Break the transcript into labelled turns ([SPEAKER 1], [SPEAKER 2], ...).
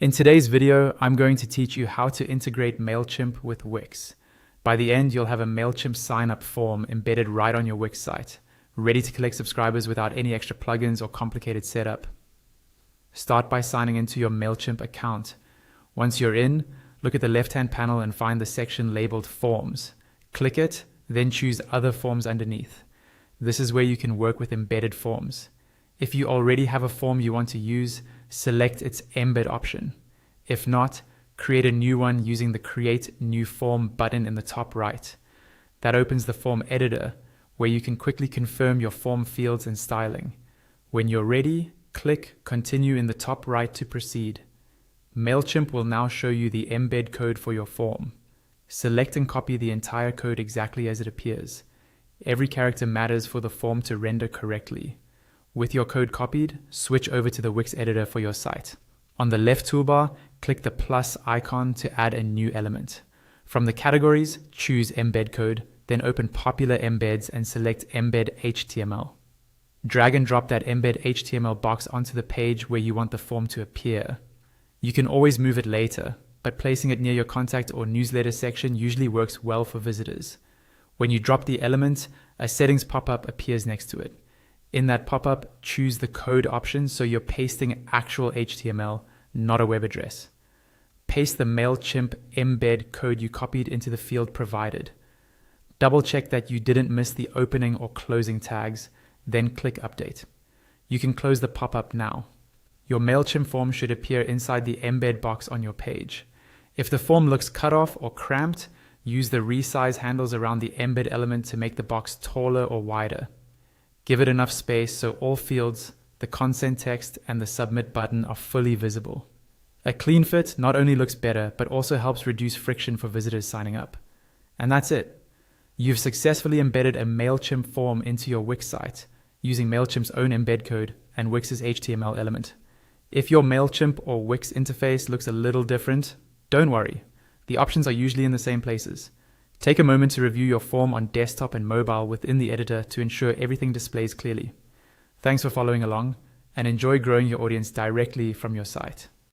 [SPEAKER 1] In today's video, I'm going to teach you how to integrate Mailchimp with Wix. By the end, you'll have a Mailchimp sign-up form embedded right on your Wix site, ready to collect subscribers without any extra plugins or complicated setup. Start by signing into your Mailchimp account. Once you're in, look at the left-hand panel and find the section labeled Forms. Click it, then choose Other Forms underneath. This is where you can work with embedded forms. If you already have a form you want to use, select its Embed option. If not, create a new one using the Create New Form button in the top right. That opens the form editor, where you can quickly confirm your form fields and styling. When you're ready, click Continue in the top right to proceed. Mailchimp will now show you the embed code for your form. Select and copy the entire code exactly as it appears. Every character matters for the form to render correctly. With your code copied, switch over to the Wix editor for your site. On the left toolbar, click the plus icon to add a new element. From the categories, choose Embed Code, then open Popular Embeds and select Embed HTML. Drag and drop that Embed HTML box onto the page where you want the form to appear. You can always move it later, but placing it near your contact or newsletter section usually works well for visitors. When you drop the element, a settings pop-up appears next to it. In that pop-up, choose the code option so you're pasting actual HTML, not a web address. Paste the Mailchimp embed code you copied into the field provided. Double check that you didn't miss the opening or closing tags, then click Update. You can close the pop-up now. Your Mailchimp form should appear inside the embed box on your page. If the form looks cut off or cramped, use the resize handles around the embed element to make the box taller or wider. Give it enough space so all fields, the consent text, and the submit button are fully visible. A clean fit not only looks better, but also helps reduce friction for visitors signing up. And that's it. You've successfully embedded a Mailchimp form into your Wix site using Mailchimp's own embed code and Wix's HTML element. If your Mailchimp or Wix interface looks a little different, don't worry. The options are usually in the same places. Take a moment to review your form on desktop and mobile within the editor to ensure everything displays clearly. Thanks for following along, and enjoy growing your audience directly from your site.